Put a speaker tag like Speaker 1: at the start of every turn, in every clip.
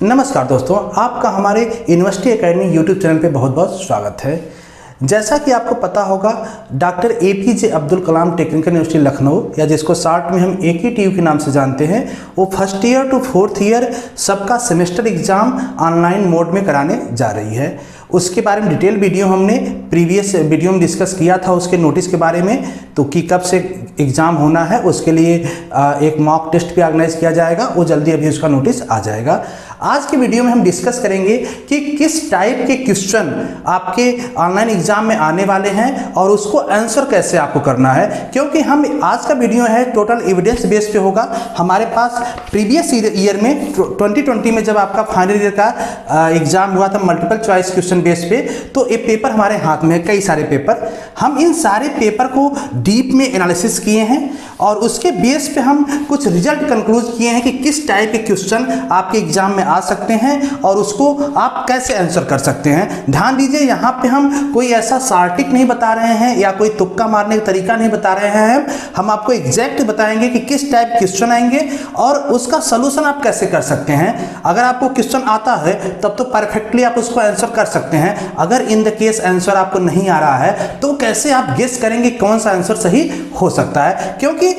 Speaker 1: नमस्कार दोस्तों, आपका हमारे यूनिवर्सिटी एकेडमी यूट्यूब चैनल पे बहुत बहुत स्वागत है। जैसा कि आपको पता होगा, doctor APJ Abdul Kalam technical university Lucknow, या जिसको शॉर्ट में हम AKTU के नाम से जानते हैं, वो first year to fourth year सबका सेमेस्टर एग्ज़ाम ऑनलाइन मोड में कराने जा रही है। उसके बारे में डिटेल वीडियो हमने प्रीवियस वीडियो में डिस्कस किया था, उसके नोटिस के बारे में, तो कि कब से एग्ज़ाम होना है उसके लिए एक मॉक टेस्ट भी ऑर्गेनाइज किया जाएगा, वो जल्दी अभी उसका नोटिस आ जाएगा। आज की वीडियो में हम डिस्कस करेंगे कि किस टाइप के क्वेश्चन आपके ऑनलाइन एग्जाम में आने वाले हैं और उसको आंसर कैसे आपको करना है, क्योंकि हम आज का वीडियो है टोटल एविडेंस बेस पे होगा। हमारे पास प्रीवियस ईयर में 2020 में जब आपका फाइनल ईयर का एग्जाम हुआ था मल्टीपल चॉइस क्वेश्चन बेस पे, तो एक पेपर हमारे हाथ में है, कई सारे पेपर। हम इन सारे पेपर को डीप में एनालिसिस किए हैं और उसके बेस पे हम कुछ रिजल्ट कंक्लूड किए हैं कि किस टाइप के क्वेश्चन आपके एग्जाम में आ सकते हैं और उसको आप कैसे आंसर कर सकते हैं। ध्यान दीजिए, यहाँ पे हम कोई ऐसा शार्टिक नहीं बता रहे हैं या कोई तुक्का मारने का तरीका नहीं बता रहे हैं। हम आपको एग्जैक्ट बताएंगे कि किस टाइप क्वेश्चन आएंगे और उसका सलूशन आप कैसे कर सकते हैं। अगर आपको क्वेश्चन आता है तब तो परफेक्टली आप उसको आंसर कर सकते हैं। अगर इन द केस आंसर आपको नहीं आ रहा है तो कैसे आप गेस करेंगे कौन सा आंसर सही हो सकता है, क्योंकि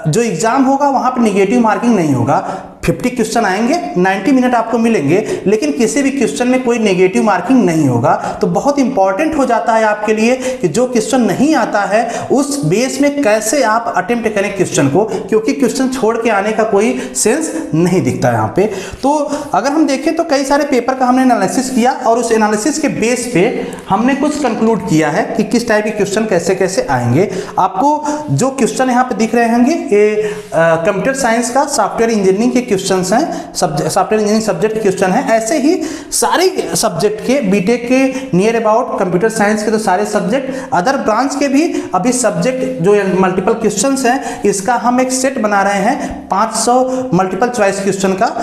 Speaker 1: जो एग्जाम होगा वहां पर निगेटिव मार्किंग नहीं होगा। 50 क्वेश्चन आएंगे, 90 मिनट आपको मिलेंगे, लेकिन किसी भी क्वेश्चन में कोई नेगेटिव मार्किंग नहीं होगा। तो बहुत इंपॉर्टेंट हो जाता है आपके लिए कि जो क्वेश्चन नहीं आता है उस बेस में कैसे आप अटेम्प्ट करें क्वेश्चन को, क्योंकि क्वेश्चन छोड़ के आने का कोई सेंस नहीं दिखता यहाँ पे। तो अगर हम देखें तो कई सारे पेपर का हमने एनालिसिस किया और उस एनालिसिस के बेस पे हमने कुछ कंक्लूड किया है कि किस टाइप के क्वेश्चन कैसे कैसे आएंगे। आपको जो क्वेश्चन यहाँ पे दिख रहे होंगे, ये कंप्यूटर साइंस का सॉफ्टवेयर इंजीनियरिंग के क्वेश्चंस हैं, सॉफ्टवेयर इंजीनियरिंग सब्जेक्ट क्वेश्चन है। ऐसे ही सारे सब्जेक्ट के, बीटेक के नियर अबाउट, कंप्यूटर साइंस के तो सारे सब्जेक्ट, अदर ब्रांच के भी अभी सब्जेक्ट जो मल्टीपल क्वेश्चंस हैं, इसका हम एक सेट बना रहे हैं 500 मल्टीपल चॉइस क्वेश्चन का।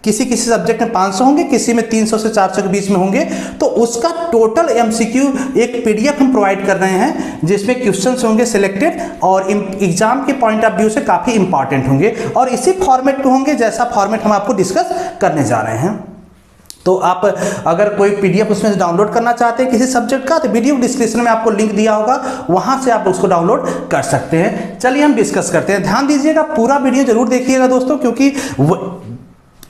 Speaker 1: किसी किसी सब्जेक्ट में 500 होंगे, किसी में 300 से 400 के बीच में होंगे। तो उसका टोटल MCQ एक PDF हम प्रोवाइड कर रहे हैं जिसमें क्वेश्चंस होंगे सिलेक्टेड और एग्जाम के पॉइंट ऑफ व्यू से काफ़ी इंपॉर्टेंट होंगे और इसी फॉर्मेट में होंगे जैसा फॉर्मेट हम आपको डिस्कस करने जा रहे हैं। तो आप अगर कोई PDF उसमें से डाउनलोड करना चाहते हैं किसी सब्जेक्ट का, तो वीडियो डिस्क्रिप्शन में आपको लिंक दिया होगा, वहां से आप उसको डाउनलोड कर सकते हैं। चलिए हम डिस्कस करते हैं। ध्यान दीजिएगा, पूरा वीडियो जरूर देखिएगा दोस्तों, क्योंकि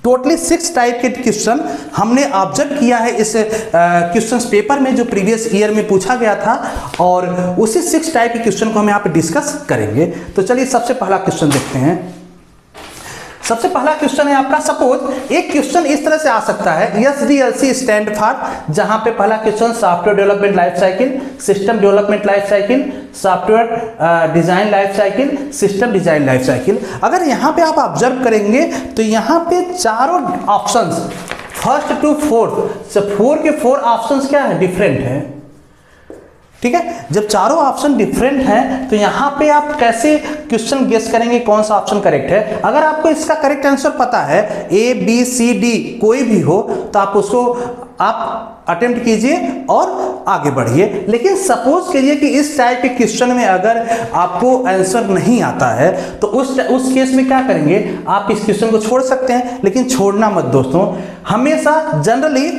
Speaker 1: टोटली 6 टाइप के क्वेश्चन हमने ऑब्जर्व किया है इस क्वेश्चन पेपर में जो प्रीवियस ईयर में पूछा गया था, और उसी 6 टाइप के क्वेश्चन को हम यहाँ पे डिस्कस करेंगे। तो चलिए सबसे पहला क्वेश्चन देखते हैं। सबसे पहला क्वेश्चन है आपका, सपोज एक क्वेश्चन इस तरह से आ सकता है, SDLC स्टैंड फॉर, जहां पे पहला question software development life cycle, system development life cycle, software design life cycle, system design life cycle. अगर यहाँ पे आप ऑब्जर्व करेंगे तो यहाँ पे चारों ऑप्शंस फर्स्ट टू फोर्थ, 4 के 4 ऑप्शंस क्या है, डिफरेंट है। ठीक है, जब चारों ऑप्शन डिफरेंट हैं तो यहां पे आप कैसे क्वेश्चन गेस करेंगे कौन सा ऑप्शन करेक्ट है। अगर आपको इसका करेक्ट आंसर पता है, ABCD कोई भी हो, तो आप उसको आप अटेम्प्ट कीजिए और आगे बढ़िए। लेकिन सपोज कीजिए कि इस टाइप के क्वेश्चन में अगर आपको आंसर नहीं आता है तो उस केस में क्या करेंगे, आप इस क्वेश्चन को छोड़ सकते हैं, लेकिन छोड़ना मत दोस्तों। हमेशा जनरली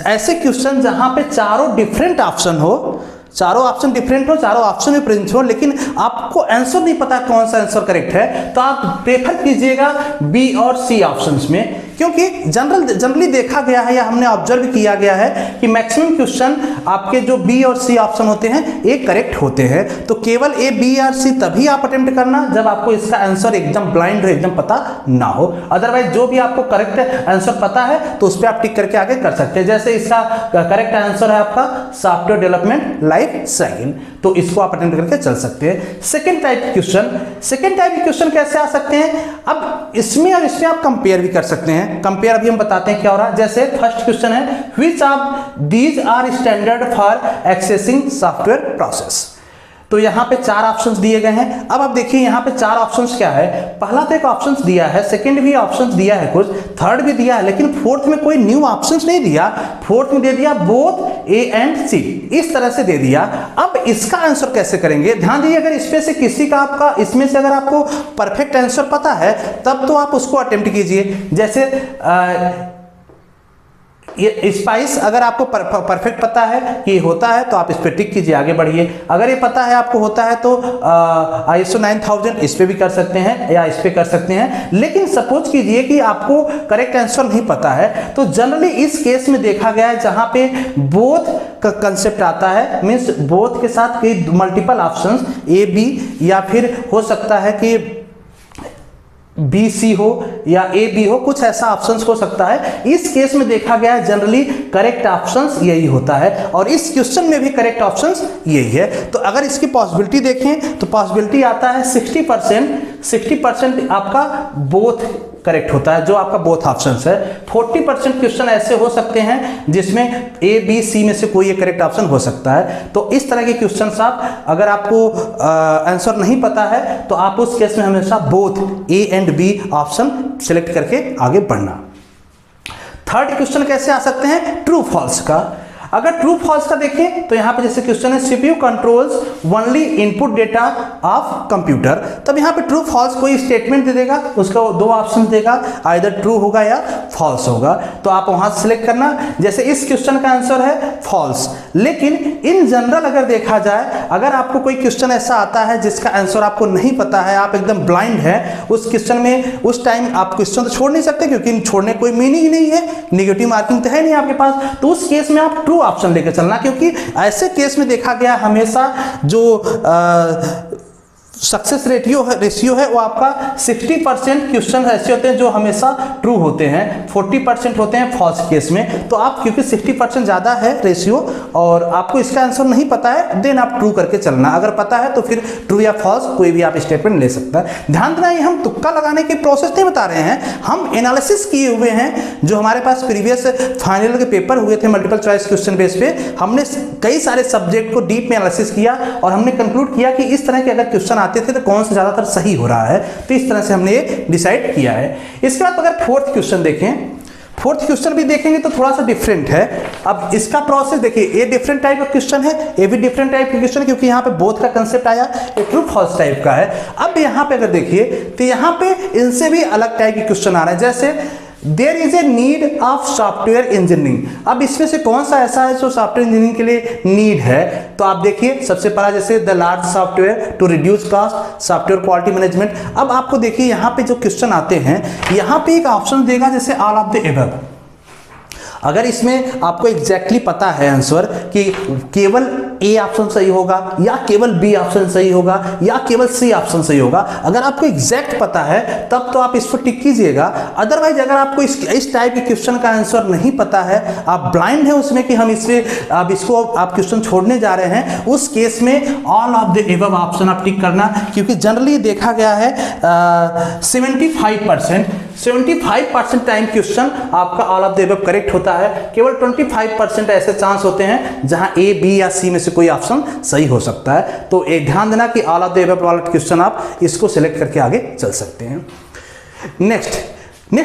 Speaker 1: ऐसे क्वेश्चन जहां पे चारों डिफरेंट ऑप्शन हो, चारों ऑप्शन डिफरेंट हो, चारों ऑप्शन में प्रिंट हो, लेकिन आपको आंसर नहीं पता कौन सा आंसर करेक्ट है, तो आप प्रेफर कीजिएगा B और C ऑप्शंस में, क्योंकि जनरली देखा गया है या हमने ऑब्जर्व किया गया है कि मैक्सिमम क्वेश्चन आपके जो B और C ऑप्शन होते हैं एक करेक्ट होते हैं। तो केवल A, B और C तभी आप अटेम्प्ट करना जब आपको इसका आंसर एकदम ब्लाइंड हो, एकदम पता ना हो। अदरवाइज जो भी आपको करेक्ट आंसर पता है तो उस पर आप टिक करके आगे कर सकते हैं। जैसे इसका करेक्ट आंसर है आपका सॉफ्टवेयर डेवलपमेंट लाइफ साइकिल, तो इसको आप अटेम्प्ट करके चल सकते हैं। सेकेंड टाइप के क्वेश्चन कैसे आ सकते हैं, अब इसमें और इसमें आप कंपेयर भी कर सकते हैं। कंपेयर अभी हम बताते हैं क्या हो रहा है। जैसे फर्स्ट क्वेश्चन है, which of these are standard for accessing software process. तो यहाँ पे 4 ऑप्शंस दिए गए हैं। अब आप देखिए यहाँ पे 4 ऑप्शंस क्या है, पहला तो एक ऑप्शंस दिया है, सेकंड भी ऑप्शंस दिया है, कुछ थर्ड भी दिया है, लेकिन फोर्थ में कोई न्यू ऑप्शंस नहीं दिया। फोर्थ में दे दिया बोथ ए एंड सी, इस तरह से दे दिया। अब इसका आंसर कैसे करेंगे, ध्यान दीजिए, अगर इसमें से किसी का आपका इसमें से अगर आपको परफेक्ट आंसर पता है तब तो आप उसको अटेम्प्ट कीजिए। जैसे ये स्पाइस अगर आपको परफेक्ट पता है कि होता है तो आप इस पे टिक कीजिए, आगे बढ़िए। अगर ये पता है आपको होता है तो ISO 9000 इस पे भी कर सकते हैं या इस पे कर सकते हैं। लेकिन सपोज कीजिए कि आपको करेक्ट आंसर नहीं पता है, तो जनरली इस केस में देखा गया है जहां पे बोथ का कंसेप्ट आता है, मींस बोथ के साथ कई मल्टीपल ऑप्शंस ए बी या फिर हो सकता है कि बी सी हो या ए बी हो, कुछ ऐसा ऑप्शंस हो सकता है। इस केस में देखा गया है जनरली करेक्ट ऑप्शंस यही होता है, और इस क्वेश्चन में भी करेक्ट ऑप्शंस यही है। तो अगर इसकी पॉसिबिलिटी देखें तो पॉसिबिलिटी आता है 60% आपका बोथ करेक्ट होता है, जो आपका बोथ ऑप्शंस है। 40% क्वेश्चन ऐसे हो सकते हैं जिसमें ए बी सी में से कोई एक करेक्ट ऑप्शन हो सकता है। तो इस तरह के क्वेश्चन आप अगर आपको आंसर नहीं पता है तो आप उस केस में हमेशा both A and B option select करके आगे बढ़ना। थर्ड क्वेश्चन कैसे आ सकते हैं, ट्रू फॉल्स का। अगर ट्रू फॉल्स का देखें तो यहां पे जैसे क्वेश्चन है CPU controls only input data of computer, तब यहां पे ट्रू फॉल्स कोई स्टेटमेंट दे देगा, उसका 2 ऑप्शन देगा, आइदर ट्रू होगा या फॉल्स होगा। तो आप वहां सेलेक्ट करना। जैसे इस क्वेश्चन का आंसर है फॉल्स, लेकिन इन जनरल अगर देखा जाए, अगर आपको कोई क्वेश्चन ऐसा आता है जिसका आंसर आपको नहीं पता है, आप एकदम ब्लाइंड है उस क्वेश्चन में, उस टाइम आप क्वेश्चन तो छोड़ नहीं सकते क्योंकि छोड़ने कोई मीनिंग ही नहीं है, निगेटिव मार्किंग तो है नहीं आपके पास, तो उस केस में आप ट्रू ऑप्शन लेकर चलना। क्योंकि ऐसे केस में देखा गया हमेशा जो सक्सेस रेशियो है वो आपका 60% क्वेश्चन ऐसे होते हैं जो हमेशा ट्रू होते हैं, 40% होते हैं फॉल्स केस में। तो आप क्योंकि 60% ज़्यादा है रेशियो और आपको इसका आंसर नहीं पता है, देन आप ट्रू करके चलना। अगर पता है तो फिर ट्रू या फॉल्स कोई भी आप स्टेटमेंट ले सकता है। ध्यान देना, ये हम तुक्का लगाने की प्रोसेस नहीं बता रहे हैं, हम एनालिसिस किए हुए हैं। जो हमारे पास प्रीवियस फाइनल के पेपर हुए थे मल्टीपल चॉइस क्वेश्चन बेस पे, हमने कई सारे सब्जेक्ट को डीप में एनालिसिस किया और हमने कंक्लूड किया कि इस तरह के अगर क्वेश्चन आते थे तो कौन सा ज्यादातर सही हो रहा है। तो इस तरह से हमने ये डिसाइड किया है। इसके बाद अगर फोर्थ क्वेश्चन देखें, फोर्थ क्वेश्चन भी देखेंगे तो थोड़ा सा डिफरेंट है। अब इसका प्रोसेस देखिए, ये डिफरेंट टाइप का क्वेश्चन है, ये भी डिफरेंट टाइप का क्वेश्चन है क्योंकि यहाँ पे बोथ का कंसेप्ट आया, ये ट्रू फॉल्स टाइप का है। अब यहाँ पे अगर देखिए तो यहाँ पे इनसे भी अलग टाइप के क्वेश्चन आ रहे हैं। जैसे there is a need of software engineering, अब इसमें से कौन सा ऐसा है जो सॉफ्टवेयर इंजीनियरिंग के लिए नीड है। तो आप देखिए सबसे पहला जैसे the large software to reduce cost, software quality management. अब आपको देखिए यहाँ पे जो क्वेश्चन आते हैं, यहाँ पे एक ऑप्शन देगा जैसे ऑल ऑफ द एबव। अगर इसमें आपको एग्जैक्टली पता है आंसर कि केवल ए ऑप्शन सही होगा या केवल बी ऑप्शन सही होगा या केवल सी ऑप्शन सही होगा, अगर आपको एग्जैक्ट पता है तब तो आप इस पर टिक कीजिएगा। अदरवाइज अगर आपको इस टाइप के क्वेश्चन का आंसर नहीं पता है, आप ब्लाइंड है उसमें कि हम इससे आप इसको आप क्वेश्चन छोड़ने जा रहे हैं, उस केस में all of the above option आप टिक करना। क्योंकि जनरली देखा गया है 75% टाइम क्वेश्चन आपका all of the above correct होता है। केवल 25% ऐसे चांस होते हैं जहां ए बी या सी में से कोई ऑप्शन सही हो सकता है। तो एक ध्यान देना कि ऑल ऑफ द एबव वाला क्वेश्चन आप इसको सिलेक्ट करके आगे चल सकते हैं। नेक्स्ट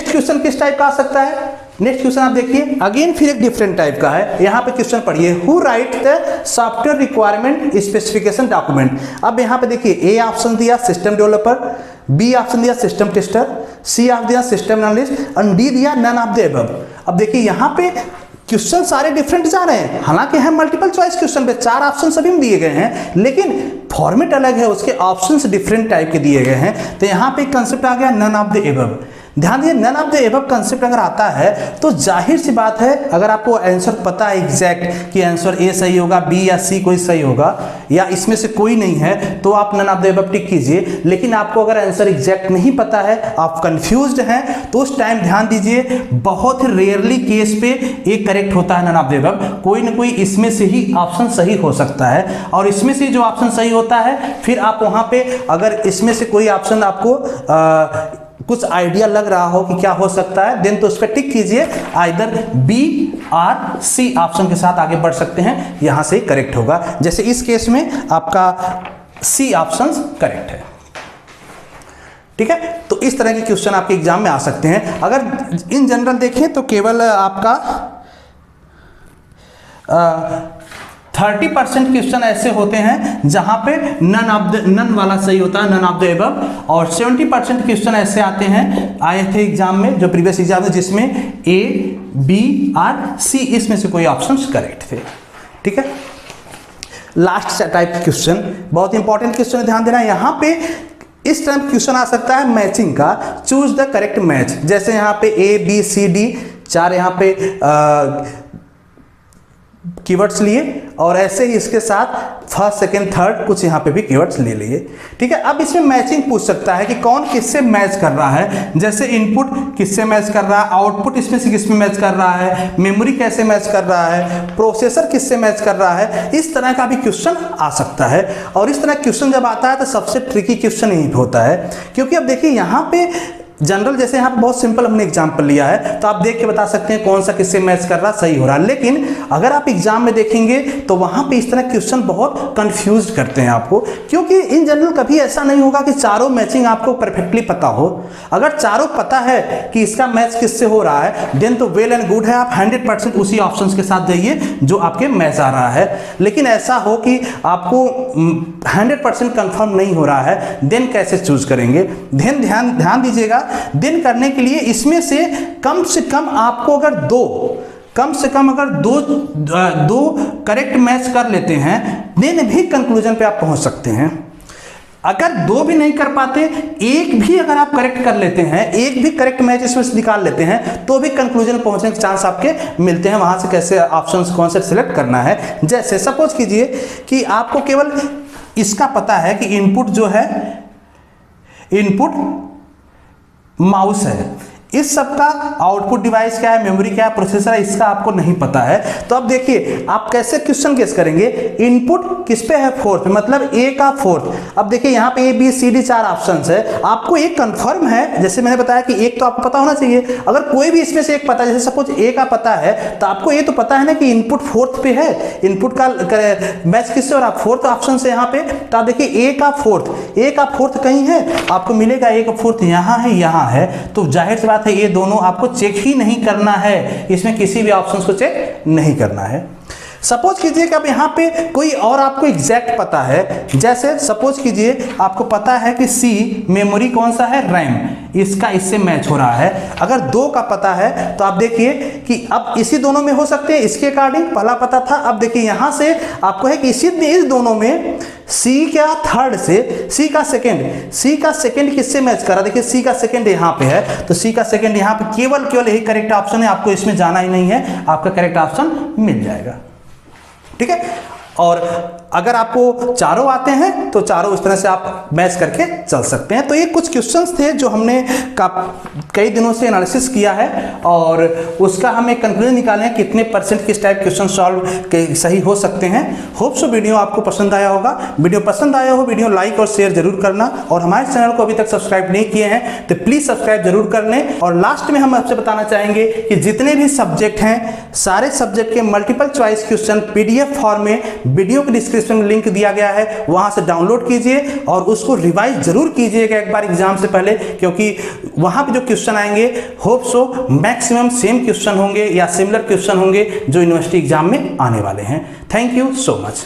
Speaker 1: क्वेश्चन किस टाइप का आ सकता है। नेक्स्ट क्वेश्चन आप देखिए, अगेन फिर एक डिफरेंट टाइप का है। यहाँ पे क्वेश्चन पढ़िए, who right the software requirement specification document. अब यहाँ पे देखिए ए ऑप्शन दिया सिस्टम डेवलपर, बी ऑप्शन दिया सिस्टम टेस्टर, सी ऑप्शन दिया सिस्टम एनालिस्ट और डी दिया नन ऑफ द एबव। अब देखिए यहाँ पे क्वेश्चन सारे डिफरेंट जा रहे हैं, हालांकि हम मल्टीपल चॉइस क्वेश्चन पे 4 ऑप्शन सभी में दिए गए हैं, लेकिन फॉर्मेट अलग है, उसके ऑप्शंस डिफरेंट टाइप के दिए गए हैं। तो यहाँ पे कंसेप्ट आ गया नन ऑफ द एबव। ध्यान दीजिए, none of the above concept अगर आता है तो जाहिर सी बात है, अगर आपको आंसर पता है एग्जैक्ट कि आंसर ए सही होगा, बी या सी कोई सही होगा या इसमें से कोई नहीं है, तो आप नन ऑफ द एबव टिक कीजिए। लेकिन आपको अगर आंसर एग्जैक्ट नहीं पता है, आप कंफ्यूज्ड हैं, तो उस टाइम ध्यान दीजिए, बहुत रेयरली केस पे एक करेक्ट होता है नन ऑफ द एबव। कोई ना कोई इसमें से ही ऑप्शन सही हो सकता है, और इसमें से जो ऑप्शन सही होता है, फिर आप वहां पे अगर इसमें से कोई ऑप्शन आपको कुछ आइडिया लग रहा हो कि क्या हो सकता है, देन तो उस पर टिक कीजिए, आइदर बी और सी ऑप्शन के साथ आगे बढ़ सकते हैं, यहां से करेक्ट होगा। जैसे इस केस में आपका सी ऑप्शन करेक्ट है। ठीक है, तो इस तरह के क्वेश्चन आपके एग्जाम में आ सकते हैं। अगर इन जनरल देखें तो केवल आपका 30% क्वेश्चन ऐसे होते हैं जहां पे नन वाला सही होता है, नन ऑफ द एबव, और 70% क्वेश्चन ऐसे आते हैं, आए थे एग्जाम में, जो प्रीवियस एग्जाम में, जिसमें ए, बी और सी इसमें से कोई ऑप्शन करेक्ट थे। ठीक है, लास्ट टाइप क्वेश्चन बहुत इंपॉर्टेंट क्वेश्चन, ध्यान देना। यहां पे इस टाइप क्वेश्चन आ सकता है मैचिंग का, चूज द करेक्ट मैच। जैसे यहाँ पे ए बी सी डी 4 यहाँ पे कीवर्ड्स लिए, और ऐसे ही इसके साथ फर्स्ट सेकंड थर्ड कुछ यहाँ पे भी कीवर्ड्स ले लिए। ठीक है, अब इसमें मैचिंग पूछ सकता है कि कौन किससे मैच कर रहा है। जैसे इनपुट किससे मैच कर रहा है, आउटपुट इसमें से किसमें मैच कर रहा है, मेमोरी कैसे मैच कर रहा है, प्रोसेसर किससे मैच कर रहा है। इस तरह का भी क्वेश्चन आ सकता है। और इस तरह क्वेश्चन जब आता है तो सबसे ट्रिकी क्वेश्चन यही होता है, क्योंकि अब देखिए यहाँ पे जनरल, जैसे यहाँ पे बहुत सिंपल हमने एग्जांपल लिया है, तो आप देख के बता सकते हैं कौन सा किससे मैच कर रहा सही हो रहा है। लेकिन अगर आप एग्जाम में देखेंगे तो वहाँ पे इस तरह क्वेश्चन बहुत कंफ्यूज करते हैं आपको, क्योंकि इन जनरल कभी ऐसा नहीं होगा कि चारों मैचिंग आपको परफेक्टली पता हो। अगर चारों पता है कि इसका मैच किससे हो रहा है, देन तो वेल एंड गुड है, आप 100% उसी ऑप्शन के साथ जाइए जो आपके मैच आ रहा है। लेकिन ऐसा हो कि आपको 100% कंफर्म नहीं हो रहा है, देन कैसे चूज करेंगे। ध्यान दीजिएगा, दिन करने के लिए इसमें से कम आपको अगर दो करेक्ट मैच कर लेते हैं, देन भी कंक्लूजन पे आप पहुंच सकते हैं। अगर 2 भी नहीं कर पाते, एक भी अगर आप करेक्ट कर लेते हैं, एक भी करेक्ट मैच इसमें से निकाल लेते हैं, तो भी कंक्लूजन पहुंचने के चांस आपके मिलते हैं। वहां से कैसे ऑप्शंस कौन से सिलेक्ट करना है। जैसे सपोज कीजिए कि आपको केवल इसका पता है कि इनपुट जो है, इनपुट माउस है, इस सब का आउटपुट डिवाइस क्या है, मेमोरी क्या है, प्रोसेसर है, इसका आपको नहीं पता है। तो अब देखिए आप कैसे क्वेश्चन गेस करेंगे। इनपुट किस पे है, फोर्थ पे, मतलब ए का फोर्थ। अब देखिए यहाँ पे A B C D 4 options है, आपको एक कंफर्म है, जैसे मैंने बताया कि एक तो आपको पता होना चाहिए। अगर कोई भी इसमें से एक पता है, जैसे सपोज ए का पता है, तो आपको ये तो पता है ना कि इनपुट फोर्थ पे है, इनपुट का मैच किससे हो रहा है, फोर्थ ऑप्शन से यहाँ पे। तो आप देखिए ए का फोर्थ कहीं है, आपको मिलेगा ए का फोर्थ यहाँ है, तो जाहिर सी बात है ये दोनों आपको चेक ही नहीं करना है, इसमें किसी भी ऑप्शन को चेक नहीं करना है। सपोज कीजिए कि अब यहाँ पे कोई और आपको एग्जैक्ट पता है, जैसे सपोज कीजिए आपको पता है कि सी मेमोरी कौन सा है, रैम, इसका इससे मैच हो रहा है। अगर 2 का पता है तो आप देखिए कि अब इसी दोनों में हो सकते हैं, इसके अकॉर्डिंग पहला पता था। अब देखिए यहाँ से आपको है कि इस दोनों में सी का थर्ड से सी का सेकंड किससे मैच कर रहा है। देखिए सी का सेकंड यहाँ पे है, तो सी का सेकंड यहाँ पे केवल यही करेक्ट ऑप्शन है, आपको इसमें जाना ही नहीं है, आपका करेक्ट ऑप्शन मिल जाएगा। ठीक है, और अगर आपको चारों आते हैं तो चारों इस तरह से आप मैच करके चल सकते हैं। तो ये कुछ क्वेश्चंस थे जो हमने कई दिनों से एनालिसिस किया है, और उसका हम एक कंक्लूजन निकाले हैं कितने % किस टाइप क्वेश्चन सॉल्व के सही हो सकते हैं। होप सो वीडियो आपको पसंद आया होगा। वीडियो पसंद आया हो, वीडियो लाइक और शेयर जरूर करना, और हमारे चैनल को अभी तक सब्सक्राइब नहीं किए हैं तो प्लीज़ सब्सक्राइब जरूर कर लें। और लास्ट में हम आपसे बताना चाहेंगे कि जितने भी सब्जेक्ट हैं, सारे सब्जेक्ट के multiple choice question PDF form में वीडियो के डिस्क्रिप्शन में लिंक दिया गया है, वहां से डाउनलोड कीजिए और उसको रिवाइज जरूर कीजिएगा एक बार एग्जाम से पहले, क्योंकि वहां पे जो क्वेश्चन आएंगे hope so maximum same question होंगे या सिमिलर क्वेश्चन होंगे जो यूनिवर्सिटी एग्जाम में आने वाले हैं। Thank you so much.